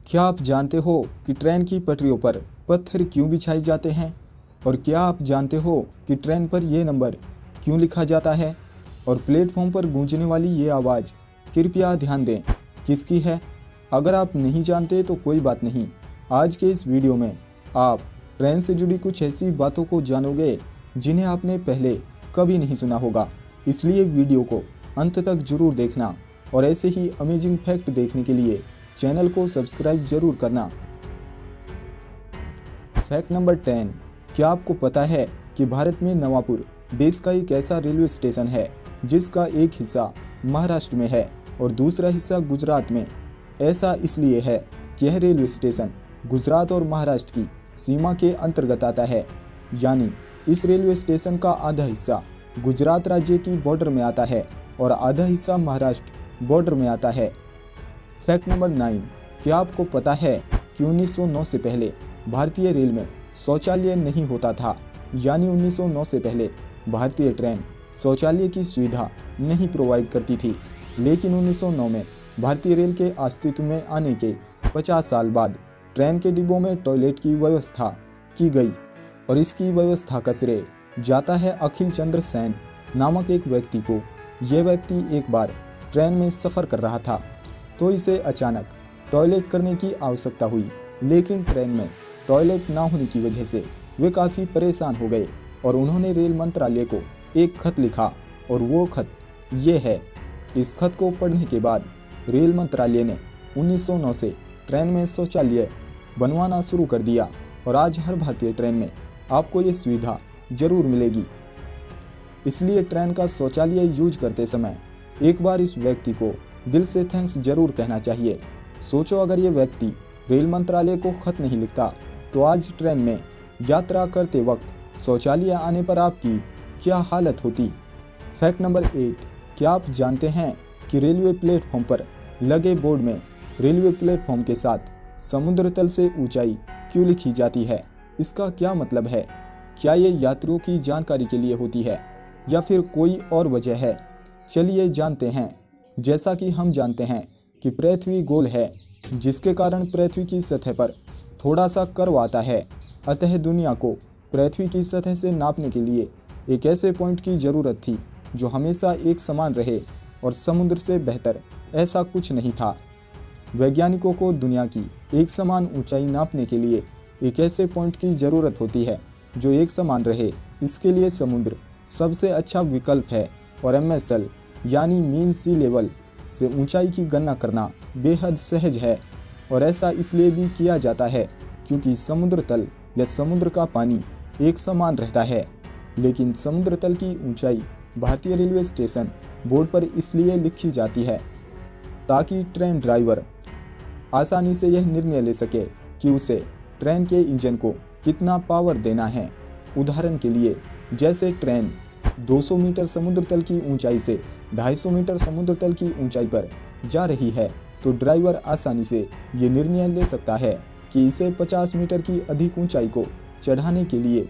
क्या आप जानते हो कि ट्रेन की पटरियों पर पत्थर क्यों बिछाए जाते हैं? और क्या आप जानते हो कि ट्रेन पर ये नंबर क्यों लिखा जाता है? और प्लेटफॉर्म पर गूंजने वाली ये आवाज़ कृपया ध्यान दें किसकी है? अगर आप नहीं जानते तो कोई बात नहीं, आज के इस वीडियो में आप ट्रेन से जुड़ी कुछ ऐसी बातों को जानोगे जिन्हें आपने पहले कभी नहीं सुना होगा। इसलिए वीडियो को अंत तक जरूर देखना और ऐसे ही अमेजिंग फैक्ट देखने के लिए चैनल को सब्सक्राइब जरूर करना। Fact number 10। क्या आपको पता है कि भारत में नवापुर देश का एक ऐसा रेलवे स्टेशन है जिसका एक हिस्सा महाराष्ट्र में है और दूसरा हिस्सा गुजरात में? ऐसा इसलिए है कि यह रेलवे स्टेशन गुजरात और महाराष्ट्र की सीमा के अंतर्गत आता है, यानी इस रेलवे स्टेशन का आधा हिस्सा गुजरात राज्य की बॉर्डर में आता है और आधा हिस्सा महाराष्ट्र बॉर्डर में आता है। Fact number 9। क्या आपको पता है कि 1909 से पहले भारतीय रेल में शौचालय नहीं होता था, यानी 1909 से पहले भारतीय ट्रेन शौचालय की सुविधा नहीं प्रोवाइड करती थी। लेकिन 1909 में भारतीय रेल के अस्तित्व में आने के 50 साल बाद ट्रेन के डिब्बों में टॉयलेट की व्यवस्था की गई और इसकी व्यवस्था का श्रेय जाता है अखिल चंद्र सेन नामक एक व्यक्ति को। यह व्यक्ति एक बार ट्रेन में सफ़र कर रहा था तो इसे अचानक टॉयलेट करने की आवश्यकता हुई, लेकिन ट्रेन में टॉयलेट ना होने की वजह से वे काफ़ी परेशान हो गए और उन्होंने रेल मंत्रालय को एक खत लिखा और वो खत ये है। इस खत को पढ़ने के बाद रेल मंत्रालय ने 1909 से ट्रेन में शौचालय बनवाना शुरू कर दिया और आज हर भारतीय ट्रेन में आपको ये सुविधा जरूर मिलेगी। इसलिए ट्रेन का शौचालय यूज करते समय एक बार इस व्यक्ति को दिल से थैंक्स जरूर कहना चाहिए। सोचो, अगर ये व्यक्ति रेल मंत्रालय को खत नहीं लिखता तो आज ट्रेन में यात्रा करते वक्त शौचालय आने पर आपकी क्या हालत होती। Fact number 8। क्या आप जानते हैं कि रेलवे प्लेटफॉर्म पर लगे बोर्ड में रेलवे प्लेटफॉर्म के साथ समुद्र तल से ऊंचाई क्यों लिखी जाती है? इसका क्या मतलब है? क्या ये यात्रियों की जानकारी के लिए होती है या फिर कोई और वजह है? चलिए जानते हैं। जैसा कि हम जानते हैं कि पृथ्वी गोल है, जिसके कारण पृथ्वी की सतह पर थोड़ा सा कर्व आता है। अतः दुनिया को पृथ्वी की सतह से नापने के लिए एक ऐसे पॉइंट की ज़रूरत थी जो हमेशा एक समान रहे, और समुद्र से बेहतर ऐसा कुछ नहीं था। वैज्ञानिकों को दुनिया की एक समान ऊंचाई नापने के लिए एक ऐसे पॉइंट की ज़रूरत होती है जो एक समान रहे। इसके लिए समुद्र सबसे अच्छा विकल्प है और MSL यानी मीन सी लेवल से ऊंचाई की गणना करना बेहद सहज है। और ऐसा इसलिए भी किया जाता है क्योंकि समुद्र तल या समुद्र का पानी एक समान रहता है। लेकिन समुद्र तल की ऊंचाई भारतीय रेलवे स्टेशन बोर्ड पर इसलिए लिखी जाती है ताकि ट्रेन ड्राइवर आसानी से यह निर्णय ले सके कि उसे ट्रेन के इंजन को कितना पावर देना है। उदाहरण के लिए, जैसे ट्रेन 200 मीटर समुद्र तल की ऊंचाई से 250 मीटर समुद्र तल की ऊंचाई पर जा रही है तो ड्राइवर आसानी से ये निर्णय ले सकता है कि इसे 50 मीटर की अधिक ऊंचाई को चढ़ाने के लिए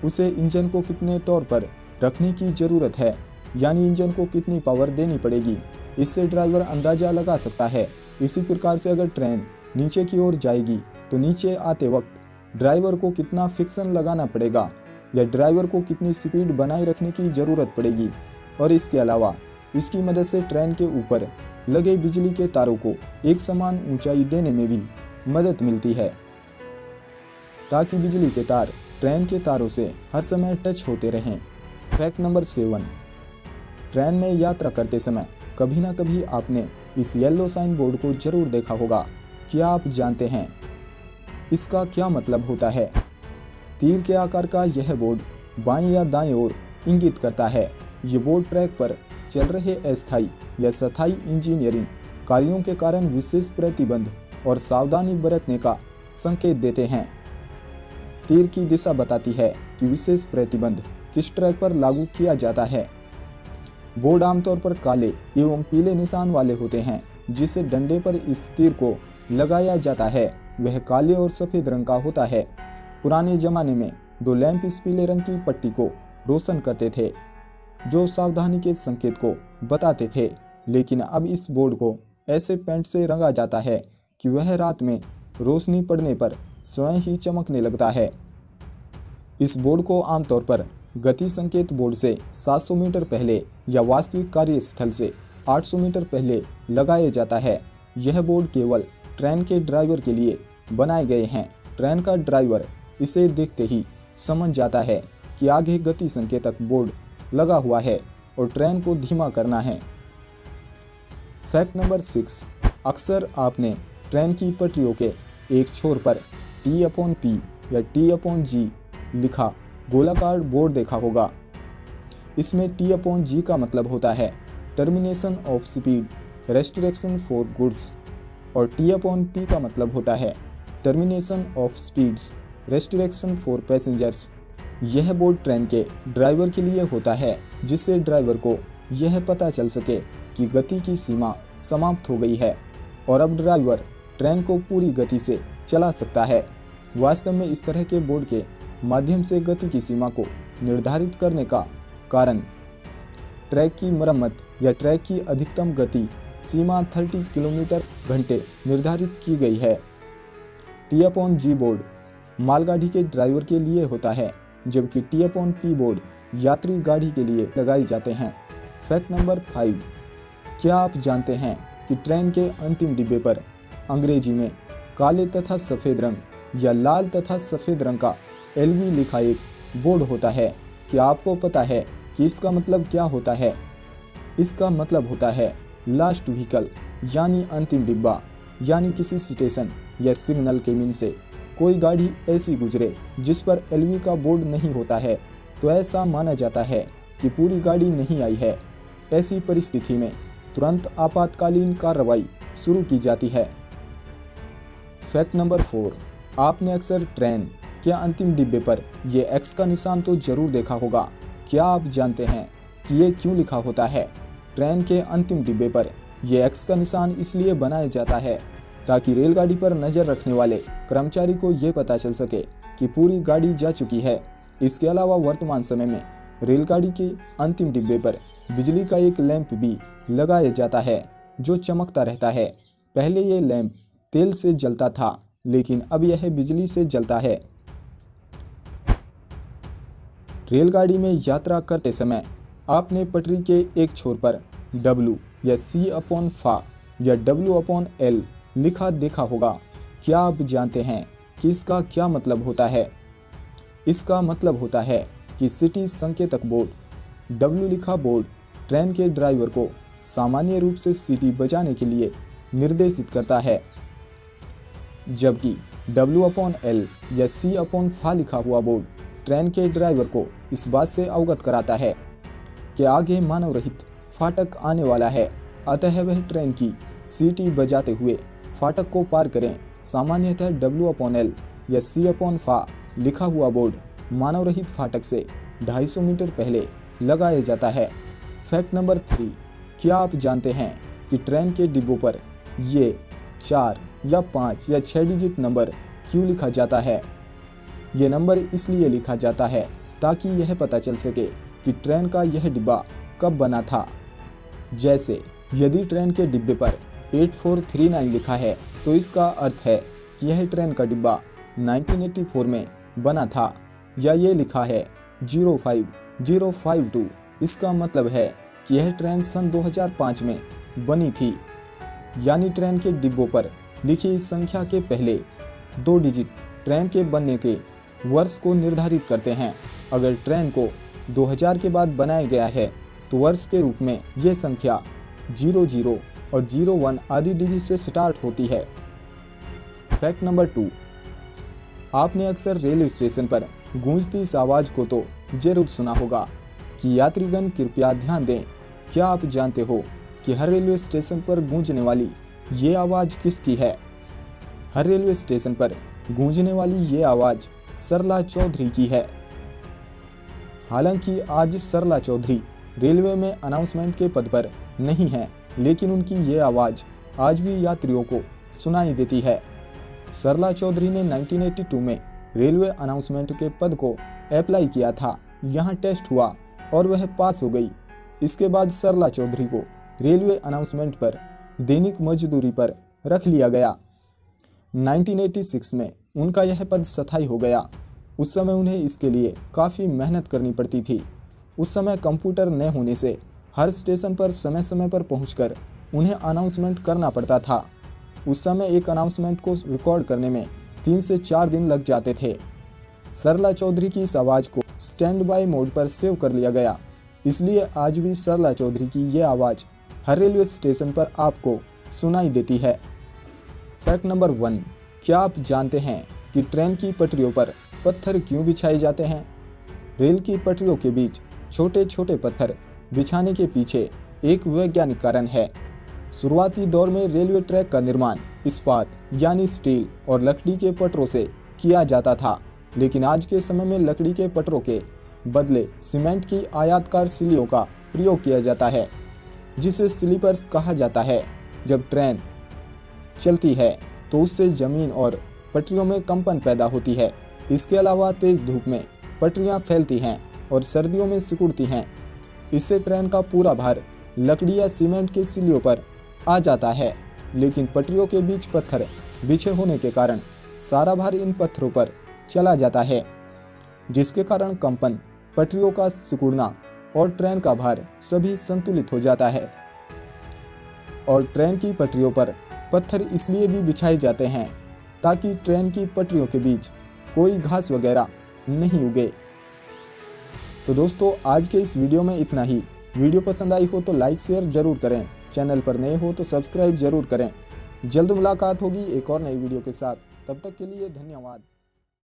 उसे इंजन को कितने टॉर पर रखने की ज़रूरत है, यानी इंजन को कितनी पावर देनी पड़ेगी। इससे ड्राइवर अंदाज़ा लगा सकता है। इसी प्रकार से अगर ट्रेन नीचे की ओर जाएगी तो नीचे आते वक्त ड्राइवर को कितना फ्रिक्शन लगाना पड़ेगा या ड्राइवर को कितनी स्पीड बनाए रखने की ज़रूरत पड़ेगी। और इसके अलावा इसकी मदद से ट्रेन के ऊपर लगे बिजली के तारों को एक समान ऊंचाई देने में भी मदद मिलती है ताकि बिजली के तार ट्रेन के तारों से हर समय टच होते रहें। Fact number 7। ट्रेन में यात्रा करते समय कभी ना कभी आपने इस येलो साइन बोर्ड को जरूर देखा होगा। क्या आप जानते हैं इसका क्या मतलब होता है? तीर के आकार का यह बोर्ड बाएं या दाएं ओर इंगित करता है। ये बोर्ड ट्रैक पर चल रहे अस्थायी या स्थायी इंजीनियरिंग कार्यों के कारण विशेष प्रतिबंध और सावधानी बरतने का संकेत देते हैं। तीर की दिशा बताती है कि विशेष प्रतिबंध किस ट्रैक पर लागू किया जाता है। बोर्ड आमतौर पर काले एवं पीले निशान वाले होते हैं। जिसे डंडे पर इस तीर को लगाया जाता है वह काले और सफ़ेद रंग का होता है। पुराने ज़माने में 2 लैंप इस पीले रंग की पट्टी को रोशन करते थे जो सावधानी के संकेत को बताते थे। लेकिन अब इस बोर्ड को ऐसे पेंट से रंगा जाता है कि वह रात में रोशनी पड़ने पर स्वयं ही चमकने लगता है। इस बोर्ड को आमतौर पर गति संकेत बोर्ड से 700 मीटर पहले या वास्तविक कार्यस्थल से 800 मीटर पहले लगाया जाता है। यह बोर्ड केवल ट्रेन के ड्राइवर के लिए बनाए गए हैं। ट्रेन का ड्राइवर इसे देखते ही समझ जाता है कि आगे गति संकेतक बोर्ड लगा हुआ है और ट्रेन को धीमा करना है। फैक्ट नंबर 6, अक्सर आपने ट्रेन की पटरियों के एक छोर पर T/P या T/G लिखा गोलाकार बोर्ड देखा होगा। इसमें T/G का मतलब होता है termination of speed restriction for goods और T/P का मतलब होता है termination of speeds restriction for passengers. यह बोर्ड ट्रेन के ड्राइवर के लिए होता है, जिससे ड्राइवर को यह पता चल सके कि गति की सीमा समाप्त हो गई है और अब ड्राइवर ट्रेन को पूरी गति से चला सकता है। वास्तव में इस तरह के बोर्ड के माध्यम से गति की सीमा को निर्धारित करने का कारण ट्रैक की मरम्मत या ट्रैक की अधिकतम गति सीमा 30 किलोमीटर घंटे निर्धारित की गई है। T/G बोर्ड मालगाड़ी के ड्राइवर के लिए होता है, जबकि T/P बोर्ड यात्री गाड़ी के लिए लगाए जाते हैं। फैक्ट नंबर 5, क्या आप जानते हैं कि ट्रेन के अंतिम डिब्बे पर अंग्रेजी में काले तथा सफ़ेद रंग या लाल तथा सफ़ेद रंग का LV लिखा एक बोर्ड होता है? क्या आपको पता है कि इसका मतलब क्या होता है? इसका मतलब होता है लास्ट व्हीकल, यानी अंतिम डिब्बा। यानी किसी स्टेशन या सिग्नल केबिन से कोई गाड़ी ऐसी गुजरे जिस पर LV का बोर्ड नहीं होता है, तो ऐसा माना जाता है कि पूरी गाड़ी नहीं आई है। ऐसी परिस्थिति में तुरंत आपातकालीन कार्रवाई शुरू की जाती है। फैक्ट नंबर 4, आपने अक्सर ट्रेन के अंतिम डिब्बे पर ये X का निशान तो जरूर देखा होगा। क्या आप जानते हैं कि ये क्यों लिखा होता है? ट्रेन के अंतिम डिब्बे पर ये X का निशान इसलिए बनाया जाता है ताकि रेलगाड़ी पर नज़र रखने वाले कर्मचारी को ये पता चल सके कि पूरी गाड़ी जा चुकी है। इसके अलावा वर्तमान समय में रेलगाड़ी के अंतिम डिब्बे पर बिजली का एक लैंप भी लगाया जाता है जो चमकता रहता है। पहले ये लैंप तेल से जलता था, लेकिन अब यह बिजली से जलता है। रेलगाड़ी में यात्रा करते समय आपने पटरी के एक छोर पर W या C/F या W/L लिखा देखा होगा। क्या आप जानते हैं कि इसका क्या मतलब होता है? इसका मतलब होता है कि सिटी संकेतक बोर्ड W लिखा बोर्ड ट्रेन के ड्राइवर को सामान्य रूप से सीटी बजाने के लिए निर्देशित करता है, जबकि W/L या C/F लिखा हुआ बोर्ड ट्रेन के ड्राइवर को इस बात से अवगत कराता है कि आगे मानव रहित फाटक आने वाला है, अतः वह ट्रेन की सीटी बजाते हुए फाटक को पार करें। सामान्यतः W/L या C/F लिखा हुआ बोर्ड मानव रहित फाटक से 250 मीटर पहले लगाया जाता है। फैक्ट नंबर 3, क्या आप जानते हैं कि ट्रेन के डिब्बों पर ये 4 या 5 या 6 डिजिट नंबर क्यों लिखा जाता है? ये नंबर इसलिए लिखा जाता है ताकि यह पता चल सके कि ट्रेन का यह डिब्बा कब बना था। जैसे यदि ट्रेन के डिब्बे पर 8439 लिखा है तो इसका अर्थ है कि यह ट्रेन का डिब्बा 1984 में बना था, या ये लिखा है 05052, इसका मतलब है कि यह ट्रेन सन 2005 में बनी थी। यानी ट्रेन के डिब्बों पर लिखी इस संख्या के पहले 2 डिजिट ट्रेन के बनने के वर्ष को निर्धारित करते हैं। अगर ट्रेन को 2000 के बाद बनाया गया है तो वर्ष के रूप में यह संख्या 00 और 01 आदि डिजिट से स्टार्ट होती है। फैक्ट नंबर 2, आपने अक्सर रेलवे स्टेशन पर गूंजती इस आवाज़ को तो जरूर सुना होगा कि यात्रीगण कृपया ध्यान दें। क्या आप जानते हो कि हर रेलवे स्टेशन पर गूंजने वाली ये आवाज़ किसकी है? हर रेलवे स्टेशन पर गूंजने वाली ये आवाज़ सरला चौधरी की है। हालांकि आज सरला चौधरी रेलवे में अनाउंसमेंट के पद पर नहीं है, लेकिन उनकी ये आवाज़ आज भी यात्रियों को सुनाई देती है। सरला चौधरी ने 1982 में रेलवे अनाउंसमेंट के पद को अप्लाई किया था। यहाँ टेस्ट हुआ और वह पास हो गई। इसके बाद सरला चौधरी को रेलवे अनाउंसमेंट पर दैनिक मजदूरी पर रख लिया गया। 1986 में उनका यह पद स्थायी हो गया। उस समय उन्हें इसके लिए काफ़ी मेहनत करनी पड़ती थी। उस समय कंप्यूटर न होने से हर स्टेशन पर समय समय पर पहुंचकर उन्हें अनाउंसमेंट करना पड़ता था। उस समय एक अनाउंसमेंट को रिकॉर्ड करने में 3 से 4 दिन लग जाते थे। सरला चौधरी की इस आवाज़ को स्टैंड बाय मोड पर सेव कर लिया गया, इसलिए आज भी सरला चौधरी की ये आवाज़ हर रेलवे स्टेशन पर आपको सुनाई देती है। फैक्ट नंबर 1, क्या आप जानते हैं कि ट्रेन की पटरियों पर पत्थर क्यों बिछाए जाते हैं? रेल की पटरियों के बीच छोटे छोटे पत्थर बिछाने के पीछे एक वैज्ञानिक कारण है। शुरुआती दौर में रेलवे ट्रैक का निर्माण इस्पात यानी स्टील और लकड़ी के पटरों से किया जाता था, लेकिन आज के समय में लकड़ी के पटरों के बदले सीमेंट की आयताकार सिल्लियों का प्रयोग किया जाता है, जिसे स्लीपर्स कहा जाता है। जब ट्रेन चलती है तो उससे जमीन और पटरियों में कंपन पैदा होती है। इसके अलावा तेज धूप में पटरियां फैलती हैं और सर्दियों में सिकुड़ती हैं। इससे ट्रेन का पूरा भार लकड़ी या सीमेंट के सिल्लियों पर आ जाता है, लेकिन पटरियों के बीच पत्थर बिछे होने के कारण सारा भार इन पत्थरों पर चला जाता है, जिसके कारण कंपन, पटरियों का सिकुड़ना और ट्रेन का भार सभी संतुलित हो जाता है। और ट्रेन की पटरियों पर पत्थर इसलिए भी बिछाए जाते हैं ताकि ट्रेन की पटरियों के बीच कोई घास वगैरह नहीं उगे। तो दोस्तों, आज के इस वीडियो में इतना ही। वीडियो पसंद आई हो तो लाइक शेयर जरूर करें, चैनल पर नए हो तो सब्सक्राइब जरूर करें। जल्द मुलाकात होगी एक और नई वीडियो के साथ, तब तक के लिए धन्यवाद।